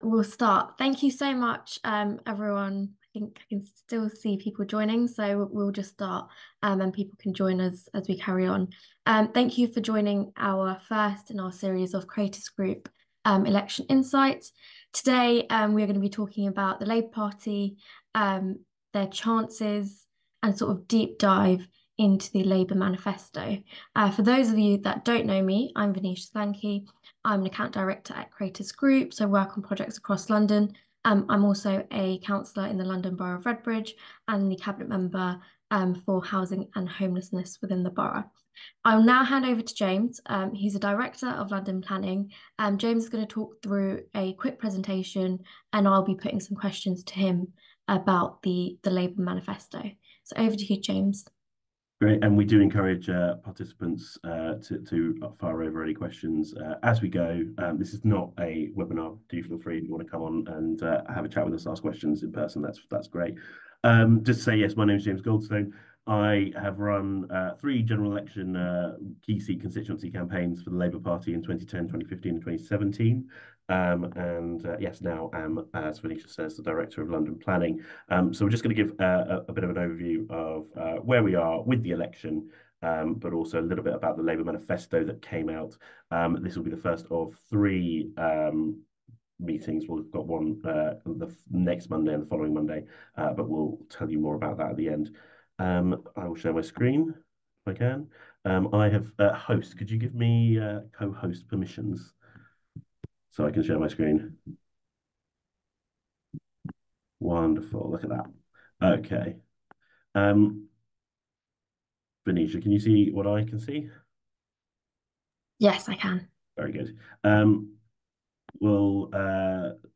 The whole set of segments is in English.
we'll start. Thank you so much, everyone. I think I can still see people joining, so we'll just start, and people can join us as we carry on. Thank you for joining our first in our series of Cratus Group election insights. Today, we are going to be talking about the Labour Party, their chances, and sort of deep dive into the Labour manifesto. For those of you that don't know me, I'm Vanisha Solanki. I'm an account director at Cratus Group, so I work on projects across London. I'm also a councillor in the London Borough of Redbridge and the cabinet member for housing and homelessness within the borough. I'll now hand over to James. He's a director of London Planning. James is going to talk through a quick presentation, and I'll be putting some questions to him about the Labour manifesto. So over to you, James. Great, and we do encourage participants to fire over any questions as we go. This is not a webinar. Do feel free if you want to come on and have a chat with us, ask questions in person. That's great. Just to say, yes, my name is James Goldstone. I have run 3 general election key seat constituency campaigns for the Labour Party in 2010, 2015 and 2017. Yes, now am, as Vanisha says, the Director of London Planning. So we're just going to give a bit of an overview of where we are with the election, but also a little bit about the Labour manifesto that came out. This will be the first of 3 meetings. We've got one the next Monday and the following Monday, but we'll tell you more about that at the end. I will share my screen if I can. I have host. Could you give me co-host permissions so I can share my screen? Wonderful. Look at that. Okay. Vanisha, can you see what I can see? Yes, I can. Very good. We'll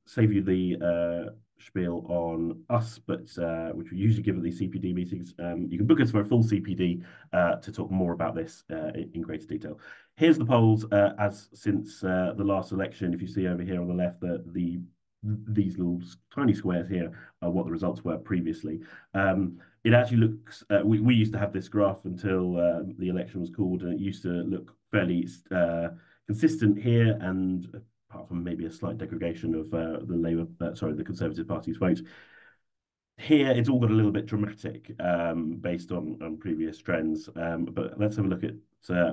save you the spiel on us, but which we usually give at these CPD meetings. You can book us for a full CPD to talk more about this in greater detail. Here's the polls as since the last election. If you see over here on the left, these little tiny squares here are what the results were previously. It actually looks, we used to have this graph until the election was called, and it used to look fairly consistent here, and apart from maybe a slight degradation of the Conservative Party's vote. Here, it's all got a little bit dramatic based on previous trends. But let's have a look at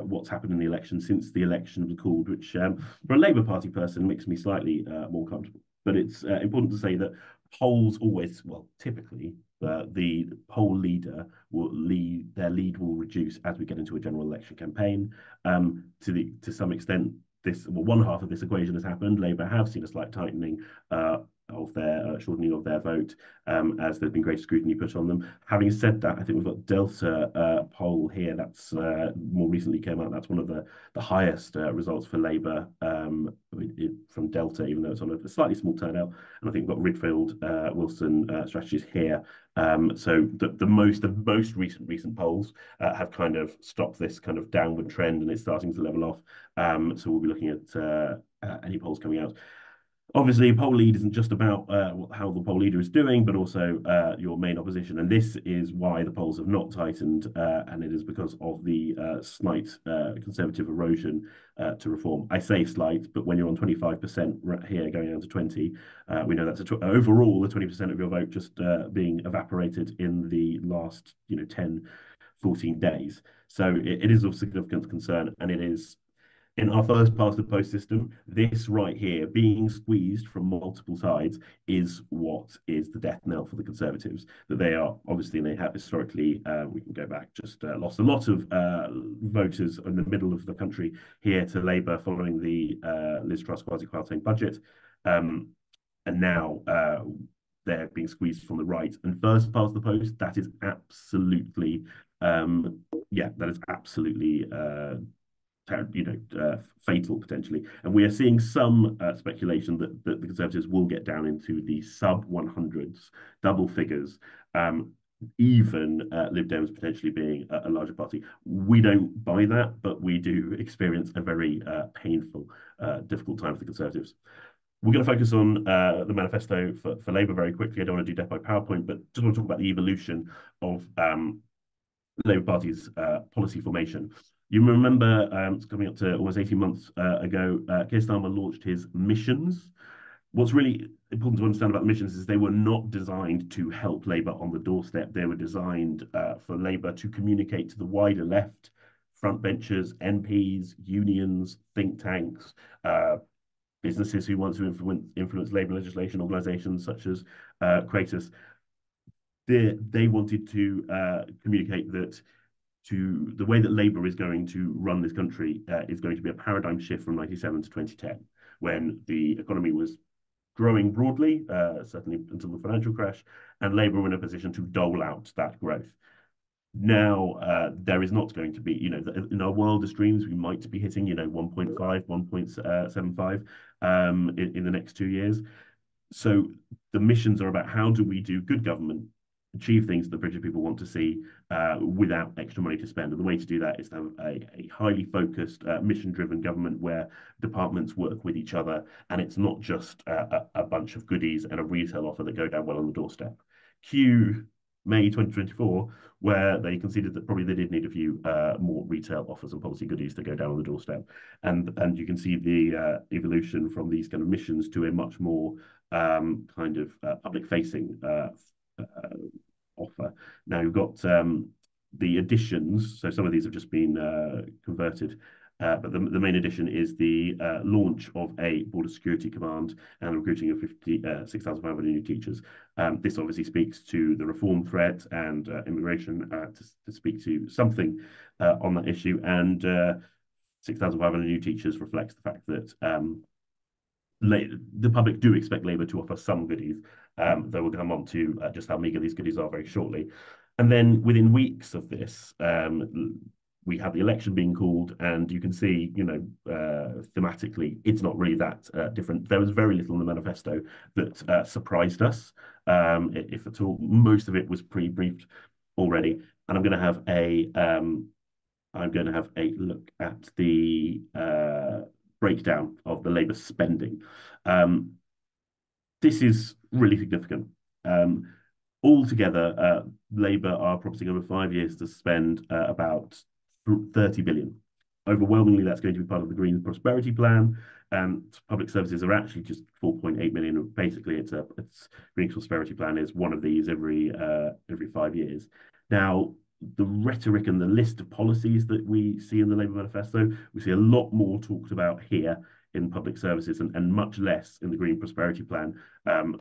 what's happened in the election since the election was called, which for a Labour Party person makes me slightly more comfortable. But it's important to say that polls always, well, typically, the poll leader their lead will reduce as we get into a general election campaign. To some extent, one half of this equation has happened. Labour have seen a slight tightening of their shortening of their vote as there's been greater scrutiny put on them. Having said that, I think we've got Delta poll here that's more recently came out. That's one of the highest results for Labour from Delta, even though it's on a slightly small turnout. And I think we've got Ridfield Wilson strategies here. So the most recent polls have kind of stopped this kind of downward trend, and it's starting to level off. So we'll be looking at any polls coming out. Obviously, a poll lead isn't just about how the poll leader is doing, but also your main opposition. And this is why the polls have not tightened, and it is because of the slight Conservative erosion to reform. I say slight, but when you're on 25% right here going down to 20, we know that's overall the 20% of your vote just being evaporated in the last 10, 14 days. So it is of significant concern, and it is. In our first past the post system, this right here, being squeezed from multiple sides, is what is the death knell for the Conservatives. That they are, obviously, they have historically, we can go back, just lost a lot of voters in the middle of the country here to Labour following the Liz Truss quasi-Kwarteng budget. And now they're being squeezed from the right. And first past the post, that is absolutely, that is absolutely fatal potentially. And we are seeing some speculation that the Conservatives will get down into the sub 100s, double figures, even Lib Dems potentially being a larger party. We don't buy that, but we do experience a very painful, difficult time for the Conservatives. We're going to focus on the manifesto for Labour very quickly. I don't want to do death by PowerPoint, but just want to talk about the evolution of the Labour Party's policy formation. You remember, it's coming up to almost 18 months ago, Keir Starmer launched his missions. what's really important to understand about the missions is they were not designed to help Labour on the doorstep. They were designed for Labour to communicate to the wider left, frontbenchers, MPs, unions, think tanks, businesses who want to influence Labour legislation, organisations such as Cratus. They wanted to communicate that to the way that Labour is going to run this country is going to be a paradigm shift from 97 to 2010, when the economy was growing broadly, certainly until the financial crash, and Labour were in a position to dole out that growth. Now, there is not going to be, in our wildest dreams, we might be hitting, 1.5, 1.75 in the next 2 years. So the missions are about how do we do good government, achieve things that British people want to see without extra money to spend. And the way to do that is to have a highly focused, mission-driven government where departments work with each other, and it's not just a bunch of goodies and a retail offer that go down well on the doorstep. Q May 2024, where they considered that probably they did need a few more retail offers and policy goodies to go down on the doorstep. And you can see the evolution from these kind of missions to a much more kind of public-facing offer. Now you've got the additions. So some of these have just been converted. But the main addition is the launch of a border security command and recruiting of 6,500 new teachers. This obviously speaks to the reform threat and immigration to speak to something on that issue. And 6,500 new teachers reflects the fact that the public do expect Labour to offer some goodies, though we'll come on to just how meagre these goodies are very shortly. And then within weeks of this, we have the election being called, and you can see, thematically, it's not really that different. There was very little in the manifesto that surprised us, if at all. Most of it was pre-briefed already, and I'm going to have a look at the breakdown of the Labour spending. This is really significant. Altogether, Labour are promising over 5 years to spend about 30 billion. Overwhelmingly, that's going to be part of the Green Prosperity Plan, and public services are actually just 4.8 million. Basically, it's Green Prosperity Plan is one of these every 5 years. Now, the rhetoric and the list of policies that we see in the Labour manifesto, we see a lot more talked about here in public services and much less in the Green Prosperity Plan.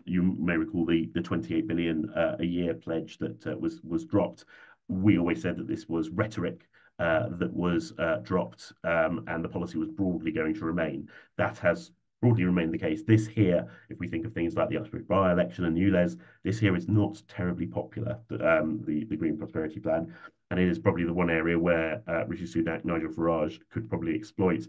You may recall the 28 billion a year pledge that was dropped. We always said that this was rhetoric that was dropped, and the policy was broadly going to remain. That has broadly remained the case. This here, if we think of things like the Uxbridge by-election and ULEZ, this here is not terribly popular, the Green Prosperity Plan, and it is probably the one area where Rishi Sunak, Nigel Farage could probably exploit.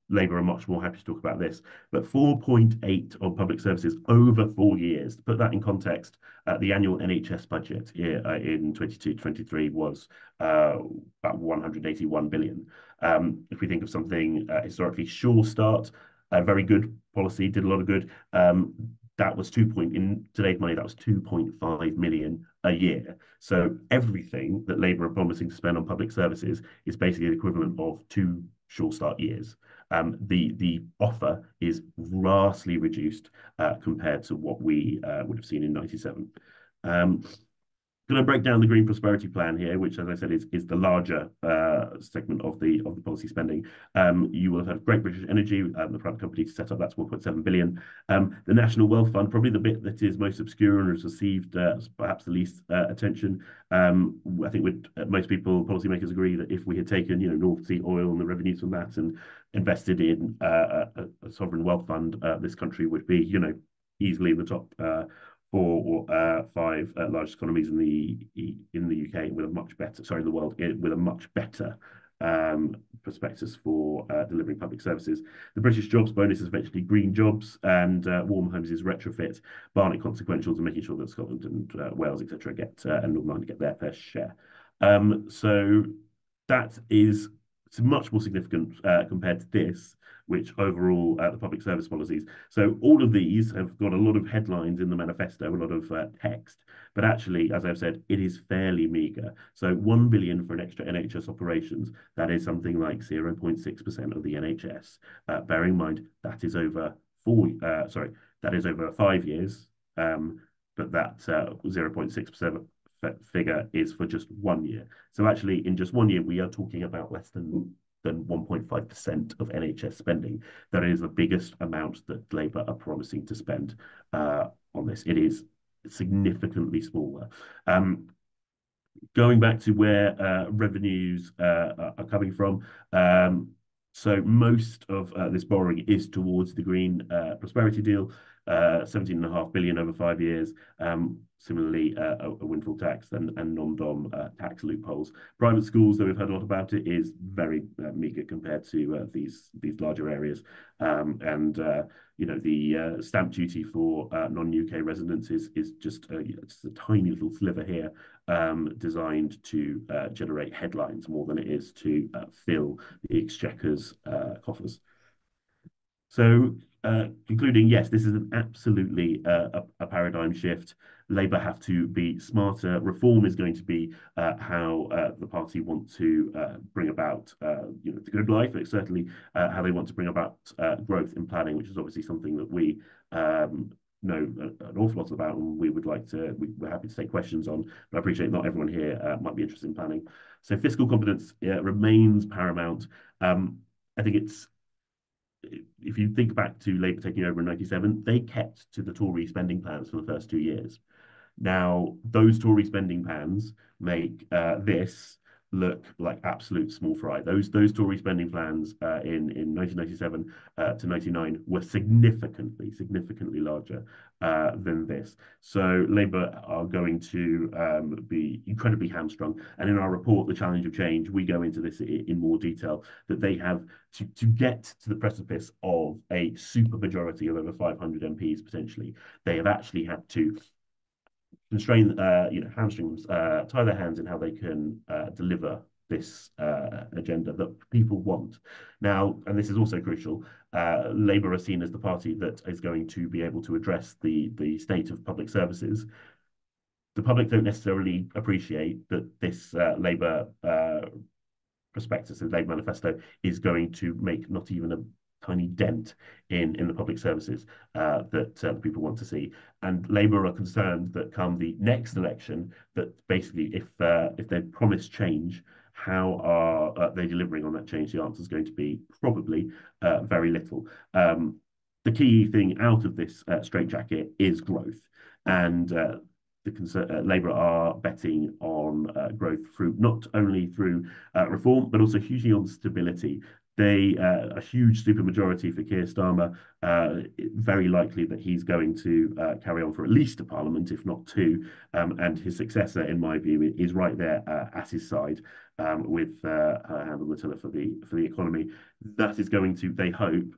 Labour are much more happy to talk about this, but 4.8 on public services over 4 years. To put that in context, the annual NHS budget in 22-23 was about 181 billion. If we think of something historically, Sure Start, a very good policy, did a lot of good. That was in today's money, that was 2.5 million a year. So everything that Labour are promising to spend on public services is basically the equivalent of 2 Sure Start years. The offer is vastly reduced compared to what we would have seen in 97. Going to break down the Green Prosperity Plan here, which, as I said, is the larger segment of the policy spending. You will have had Great British Energy, the private company to set up. That's 1.7 billion. The National Wealth Fund, probably the bit that is most obscure and has received perhaps the least attention. I think most people, policymakers, agree that if we had taken, North Sea oil and the revenues from that and invested in a sovereign wealth fund, this country would be, easily in the top 4 or 5 largest economies in the UK with a much better, sorry, the world with a much better prospectus for delivering public services. The British Jobs Bonus is eventually green jobs, and Warm Homes is retrofit. Barnett consequential to making sure that Scotland and Wales, etc., and Northern Ireland get their fair share. So that is much more significant compared to this, which overall the public service policies. So all of these have got a lot of headlines in the manifesto, a lot of text, but actually, as I've said, it is fairly meagre. So 1 billion for an extra NHS operations, that is something like 0.6% of the NHS. Bearing in mind that is over That is over 5 years, but that 0.6% figure is for just 1 year. So actually, in just 1 year, we are talking about less than 1.5% of NHS spending. That is the biggest amount that Labour are promising to spend on this. It is significantly smaller. Going back to where revenues are coming from, so most of this borrowing is towards the Green Prosperity Deal, 17.5 billion over 5 years. Similarly, a windfall tax and non-dom tax loopholes. Private schools, though we've heard a lot about it, is very meagre compared to these larger areas. And the stamp duty for non-UK residents is just a tiny little sliver here, designed to generate headlines more than it is to fill the Exchequer's coffers. So, concluding, yes, this is absolutely a paradigm shift. Labour have to be smarter. Reform is going to be how the party want to bring about, the good life. It's certainly how they want to bring about growth in planning, which is obviously something that we know an awful lot about, and we're happy to take questions on. But I appreciate not everyone here might be interested in planning. So fiscal competence remains paramount. I think if you think back to Labour taking over in 97, they kept to the Tory spending plans for the first 2 years. Now, those Tory spending plans make this look like absolute small fry. Those Tory spending plans in 1997 to 99 were significantly larger than this. So Labour are going to be incredibly hamstrung. And in our report, The Challenge of Change, we go into this in more detail, that they have to get to the precipice of a super majority of over 500 MPs potentially. They have actually had to constrain, hamstring them, tie their hands in how they can deliver this agenda that people want. Now, and this is also crucial, Labour are seen as the party that is going to be able to address the state of public services. The public don't necessarily appreciate that this Labour prospectus and Labour manifesto is going to make not even a tiny dent in the public services that people want to see. And Labour are concerned that come the next election, that basically if they promise change, how are they delivering on that change? The answer is going to be probably very little. The key thing out of this straitjacket is growth, and Labour are betting on growth through not only through reform, but also hugely on stability. A huge supermajority for Keir Starmer, very likely that he's going to carry on for at least a parliament, if not two, and his successor, in my view, is right there at his side with her hand on the tiller for the economy. That is going to, they hope,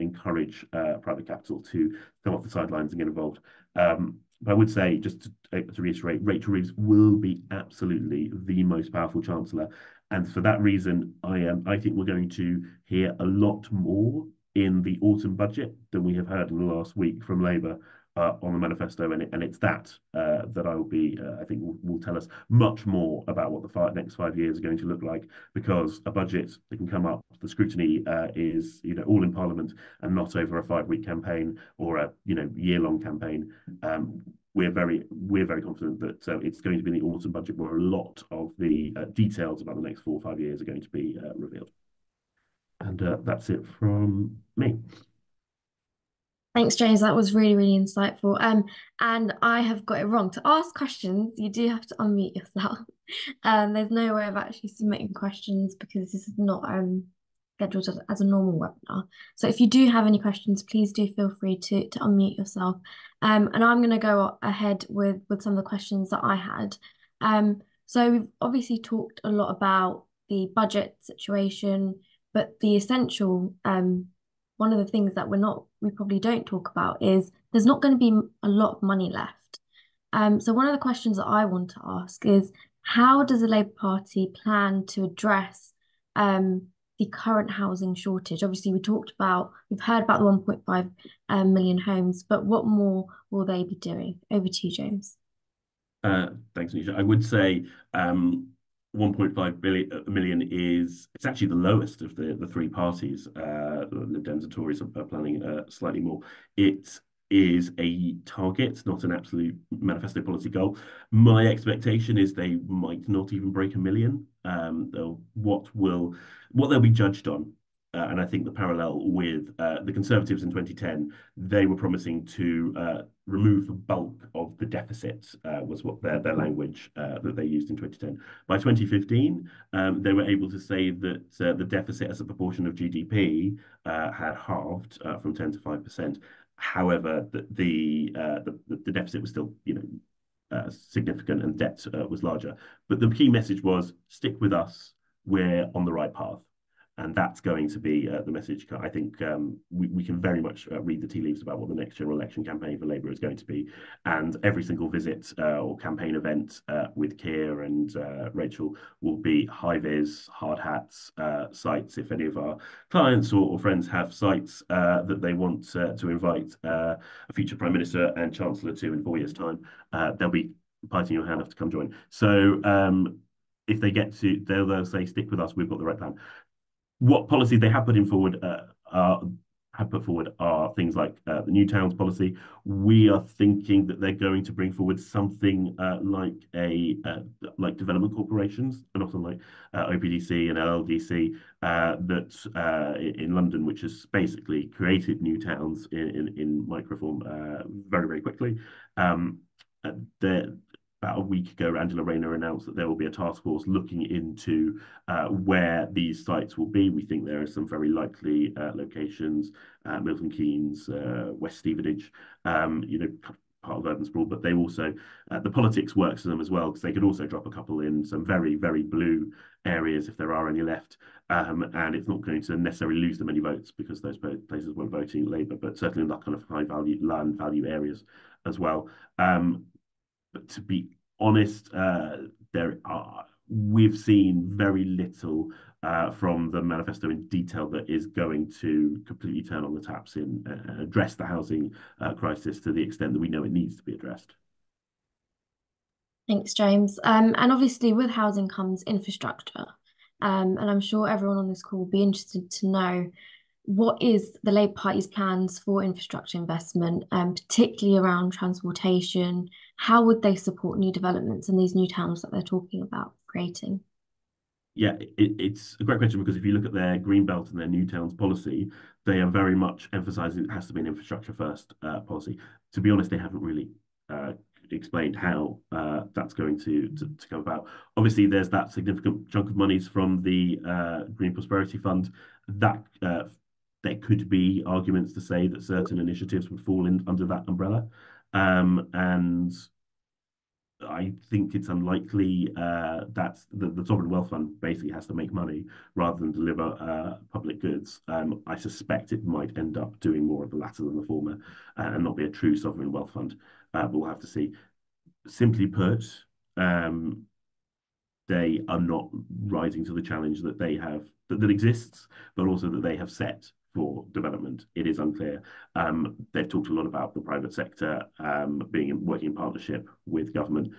encourage private capital to come off the sidelines and get involved. But I would say, just to reiterate, Rachel Reeves will be absolutely the most powerful chancellor. And for that reason, I think we're going to hear a lot more in the autumn budget than we have heard in the last week from Labour on the manifesto. And it's that I will be, I think, will tell us much more about what the next 5 years are going to look like, because a budget that can come up, the scrutiny is, all in Parliament and not over a 5-week campaign or a, year-long campaign. We're very confident that it's going to be in the autumn budget where a lot of the details about the next 4 or 5 years are going to be revealed. And that's it from me. Thanks, James. That was really, really insightful. And I have got it wrong. To ask questions, you do have to unmute yourself. There's no way of actually submitting questions because this is not scheduled as a normal webinar. So if you do have any questions, please do feel free to unmute yourself. And I'm going to go ahead with some of the questions that I had. So we've obviously talked a lot about the budget situation, but the essential one of the things that we probably don't talk about is there's not going to be a lot of money left. So one of the questions that I want to ask is, how does the Labour Party plan to address the current housing shortage? Obviously, we've heard about the 1.5 million homes, but what more will they be doing? Over to you, James. Thanks, Nisha. I would say 1.5 million it's actually the lowest of the three parties. Lib Dems and Tories are planning slightly more. It is a target, not an absolute manifesto policy goal. My expectation is they might not even break a million. What they'll be judged on, and I think the parallel with the Conservatives in 2010, they were promising to remove the bulk of the deficit, was what their language that they used in 2010. By 2015, they were able to say that the deficit as a proportion of GDP had halved from 10 to 5%. However, the deficit was still, significant and debt was larger. But the key message was stick with us. We're on the right path. And that's going to be the message. I think we can very much read the tea leaves about what the next general election campaign for Labour is going to be. And every single visit or campaign event with Keir and Rachel will be high vis, hard hats, sites. If any of our clients or friends have sites that they want to invite a future Prime Minister and Chancellor to in 4 years' time, they'll be biting your hand off to come join. So if they get to, they'll say, stick with us, we've got the right plan. What policies they have put forward are things like the new towns policy. We are thinking that they're going to bring forward something like development corporations, and often like OPDC and LLDC that in London, which has basically created new towns in microform very, very quickly. About a week ago, Angela Rayner announced that there will be a task force looking into where these sites will be. We think there are some very likely locations, Milton Keynes, West Stevenage, part of urban sprawl, but they also, the politics works for them as well, because they could also drop a couple in some very, very blue areas if there are any left. And it's not going to necessarily lose them any votes because those places weren't voting Labour, but certainly in that kind of high value, land value areas as well. But to be honest, we've seen very little from the manifesto in detail that is going to completely turn on the taps and address the housing crisis to the extent that we know it needs to be addressed. Thanks, James. And obviously, with housing comes infrastructure. And I'm sure everyone on this call will be interested to know what is the Labour Party's plans for infrastructure investment, particularly around transportation? How would they support new developments in these new towns that they're talking about creating? Yeah, it's a great question because if you look at their green belt and their new towns policy, they are very much emphasising it has to be an infrastructure first policy. To be honest, they haven't really explained how that's going to come about. Obviously, there's that significant chunk of monies from the Green Prosperity Fund that there could be arguments to say that certain initiatives would fall in under that umbrella. And I think it's unlikely that the Sovereign Wealth Fund basically has to make money rather than deliver public goods. I suspect it might end up doing more of the latter than the former and not be a true Sovereign Wealth Fund. But we'll have to see. Simply put, they are not rising to the challenge that they have that exists, but also that they have set for development. It is unclear. They've talked a lot about the private sector working in partnership with government.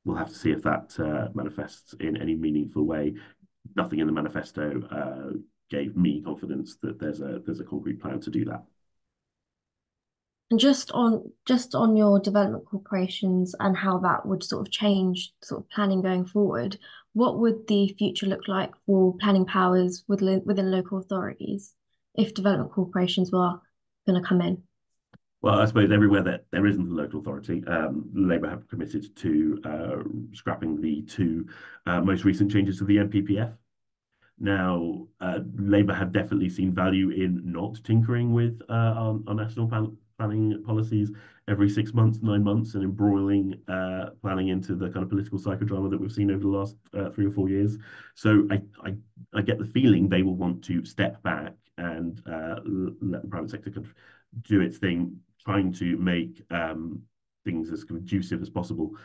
We'll have to see if that manifests in any meaningful way. Nothing in the manifesto gave me confidence that there's a concrete plan to do that. And just on your development corporations and how that would sort of change sort of planning going forward, what would the future look like for planning powers within local authorities if development corporations were going to come in? Well, I suppose everywhere that there isn't a local authority, Labour have committed to scrapping the two most recent changes to the NPPF. Now, Labour have definitely seen value in not tinkering with our national planning policies every 6 months, 9 months, and embroiling planning into the kind of political psychodrama that we've seen over the last 3 or 4 years. So I get the feeling they will want to step back and let the private sector kind of do its thing, trying to make things as conducive as possible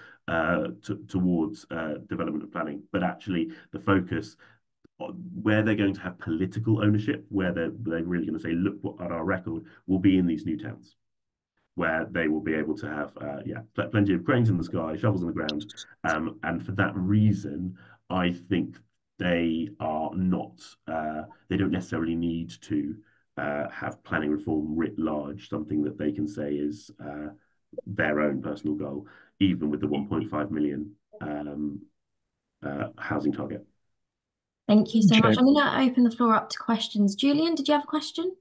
towards development and planning. But actually, the focus where they're going to have political ownership, where they're really going to say, look what at our record, will be in these new towns, where they will be able to have plenty of cranes in the sky, shovels in the ground, and for that reason, I think they are not they don't necessarily need to have planning reform writ large something that they can say is their own personal goal, even with the 1.5 million housing target. Thank you so much. James, I'm going to open the floor up to questions. Julian, did you have a question?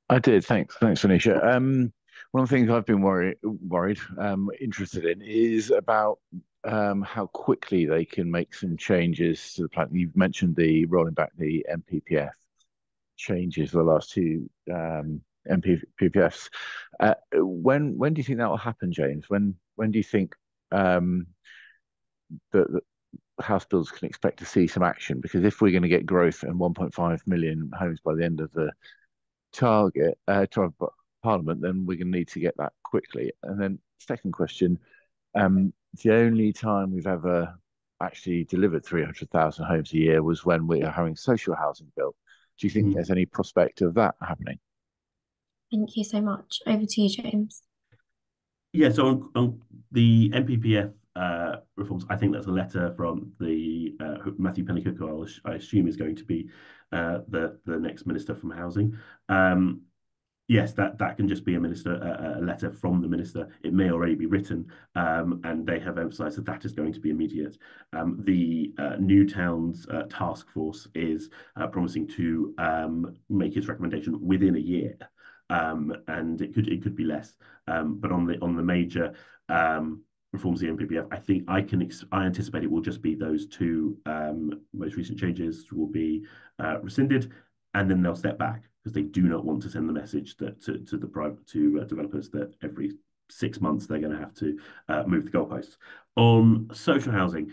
I did. Thanks, Vanisha. One of the things I've been interested in is about how quickly they can make some changes to the plan. You've mentioned the rolling back the MPPF changes for the last two MPPFs. When do you think that will happen, James? When do you think that house builders can expect to see some action? Because if we're going to get growth and 1.5 million homes by the end of the target to Parliament, then we're going to need to get that quickly. And then second question, the only time we've ever actually delivered 300,000 homes a year was when we were having social housing built. Do you think there's any prospect of that happening? Thank you so much. Over to you, James. Yeah, so on the MPPF reforms, I think that's a letter from the Matthew Pennycook, who I assume is going to be the next Minister from Housing. Yes, that can just be a letter from the minister. It may already be written, and they have emphasised that is going to be immediate. The New Towns task force is promising to make its recommendation within a year, and it could be less. But on the major reforms of the MPPF, I think I anticipate it will just be those two most recent changes will be rescinded, and then they'll step back because they do not want to send the message that to developers that every 6 months they're going to have to move the goalposts. On social housing,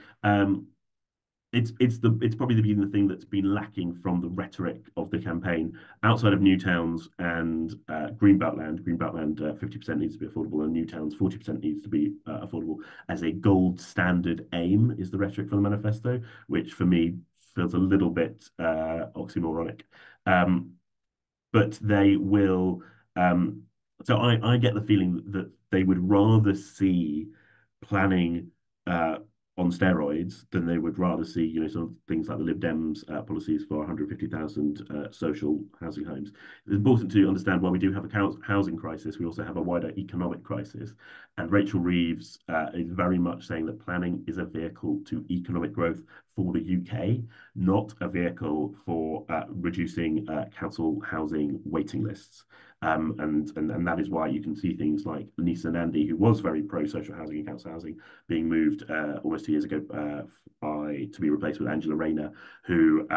it's probably been the thing that's been lacking from the rhetoric of the campaign outside of new towns and greenbelt land. Greenbelt land 50% needs to be affordable, and new towns 40% needs to be affordable as a gold standard aim is the rhetoric from the manifesto, which for me feels a little bit oxymoronic. But they will. So I get the feeling that they would rather see planning on steroids than they would rather see, some things like the Lib Dems policies for 150,000 social housing homes. It's important to understand while we do have a housing crisis, we also have a wider economic crisis. And Rachel Reeves is very much saying that planning is a vehicle to economic growth for the UK, not a vehicle for reducing council housing waiting lists. And that is why you can see things like Lisa Nandy, who was very pro social housing and council housing, being moved almost 2 years ago to be replaced with Angela Rayner, who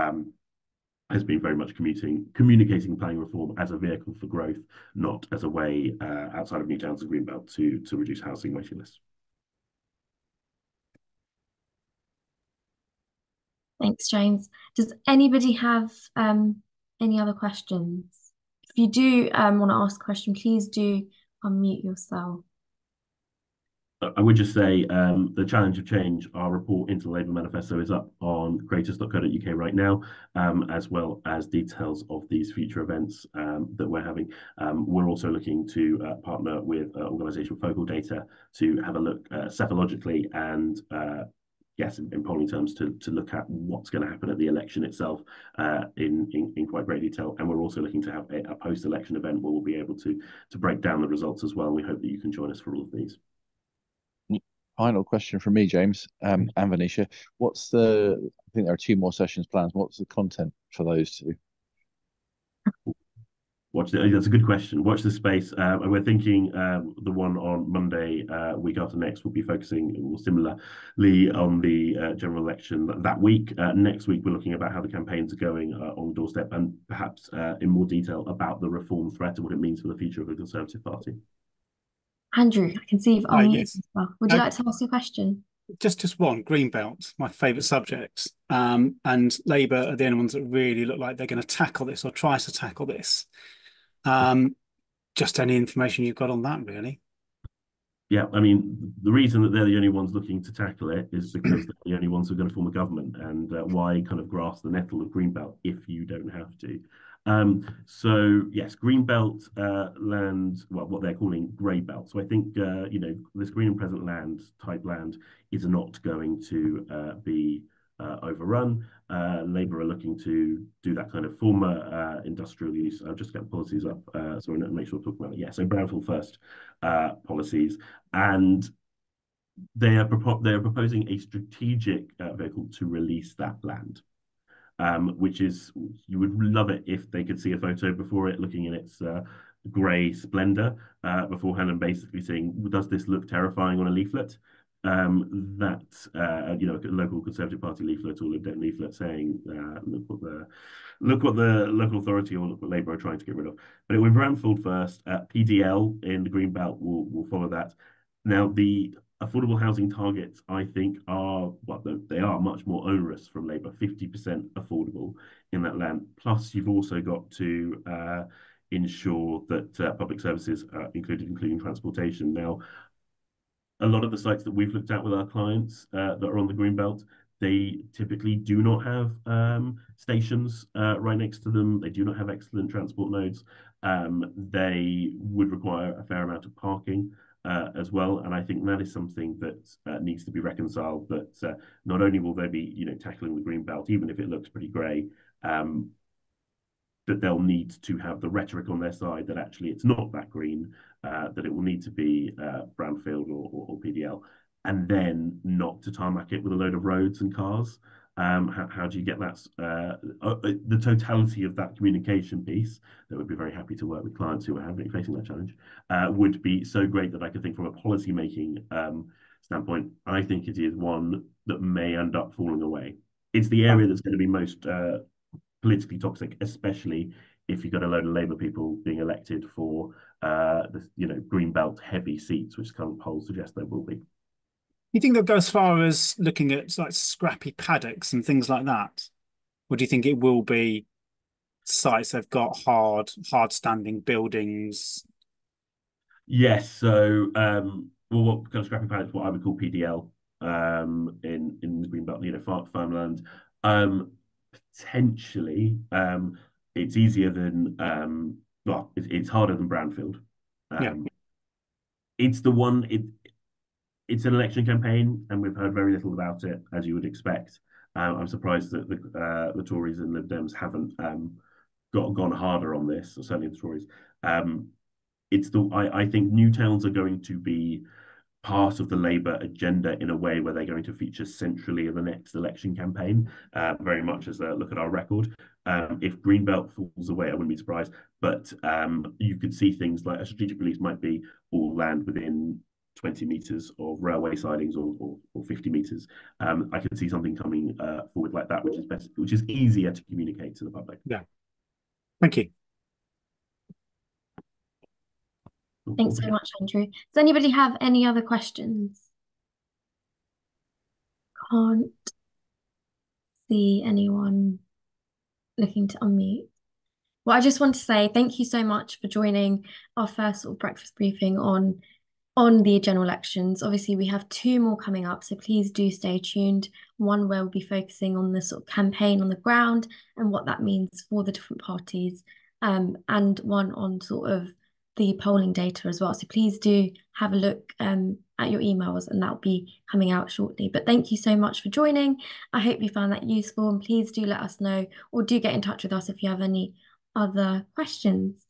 has been very much communicating planning reform as a vehicle for growth, not as a way outside of new towns and greenbelt to reduce housing waiting lists. Thanks, James. Does anybody have any other questions? If you do want to ask a question, please do unmute yourself. I would just say the challenge of change, our report into the Labour manifesto is up on cratus.co.uk right now, as well as details of these future events that we're having. We're also looking to partner with organisation Focal Data to have a look cephalogically and yes, in polling terms, to look at what's going to happen at the election itself in quite great detail. And we're also looking to have a post-election event where we'll be able to break down the results as well. And we hope that you can join us for all of these. Final question from me, James, and Vanisha. I think there are 2 more sessions planned. What's the content for those 2? That's a good question. Watch the space. And we're thinking the one on Monday, week after next, will be focusing more similarly on the general election that week. Next week, we're looking about how the campaigns are going on the doorstep and perhaps in more detail about the reform threat and what it means for the future of the Conservative Party. Andrew, I can see you've unmuted yes. as well. Would you like to ask your question? Just one, Greenbelt, my favourite subject. And Labour are the only ones that really look like they're going to tackle this or try to tackle this. Just any information you've got on that, really? Yeah, I mean, the reason that they're the only ones looking to tackle it is because they're the only ones who are going to form a government. And why kind of grasp the nettle of Greenbelt if you don't have to? So yes, Greenbelt land, well, what they're calling grey belt. So I think this green and present land type land is not going to be overrun. Labour are looking to do that kind of former industrial use. I'll just get the policies up so we make sure we're talking about it. Yeah, so brownfield first policies, and they are proposing a strategic vehicle to release that land. Which is, you would love it if they could see a photo before it, looking in its grey splendor beforehand, and basically saying, does this look terrifying on a leaflet? That you know, a local Conservative Party leaflet or Lib Dem leaflet saying, look what the local authority or look what Labour are trying to get rid of. But it will be brownfield first. PDL in the Greenbelt will follow that. Now, the affordable housing targets, I think, are, well, they are much more onerous from Labour, 50% affordable in that land. Plus, you've also got to ensure that public services are included, including transportation. Now, a lot of the sites that we've looked at with our clients that are on the Greenbelt, they typically do not have stations right next to them. They do not have excellent transport nodes. They would require a fair amount of parking as well. And I think that is something that needs to be reconciled. That not only will they be, you know, tackling the Greenbelt, even if it looks pretty grey, that they'll need to have the rhetoric on their side that actually it's not that green, that it will need to be brownfield or PDL, and then not to tarmac it with a load of roads and cars. How do you get that? The totality of that communication piece, that would be very happy to work with clients who are facing that challenge, would be so great that I could think from a policy making standpoint, I think it is one that may end up falling away. It's the area that's going to be most politically toxic, especially if you've got a load of Labour people being elected for the, you know, Greenbelt heavy seats, which current polls suggest there will be. You think they'll go as far as looking at like scrappy paddocks and things like that? Or do you think it will be sites that have got hard standing buildings? Yes, so well, what kind of scrappy paddocks, what I would call PDL in the Greenbelt, you know, farmland. Potentially, it's easier than well, it's harder than brownfield. Yeah. It's the one. It's an election campaign, and we've heard very little about it, as you would expect. I'm surprised that the Tories and Lib Dems haven't gone harder on this, or certainly the Tories. I think new towns are going to be part of the Labour agenda in a way where they're going to feature centrally in the next election campaign, very much as a look at our record. If Greenbelt falls away, I wouldn't be surprised, but you could see things like a strategic release might be all land within 20 metres of railway sidings or 50 metres. I could see something coming forward like that, which is easier to communicate to the public. Yeah. Thank you. Thanks so much, Andrew. Does anybody have any other questions? Can't see anyone looking to unmute. Well, I just want to say thank you so much for joining our first sort of breakfast briefing on the general elections. Obviously, we have 2 more coming up, so please do stay tuned. One where we'll be focusing on the sort of campaign on the ground and what that means for the different parties, and one on sort of the polling data as well. So please do have a look at your emails, and that'll be coming out shortly. But thank you so much for joining. I hope you found that useful, and please do let us know, or do get in touch with us if you have any other questions.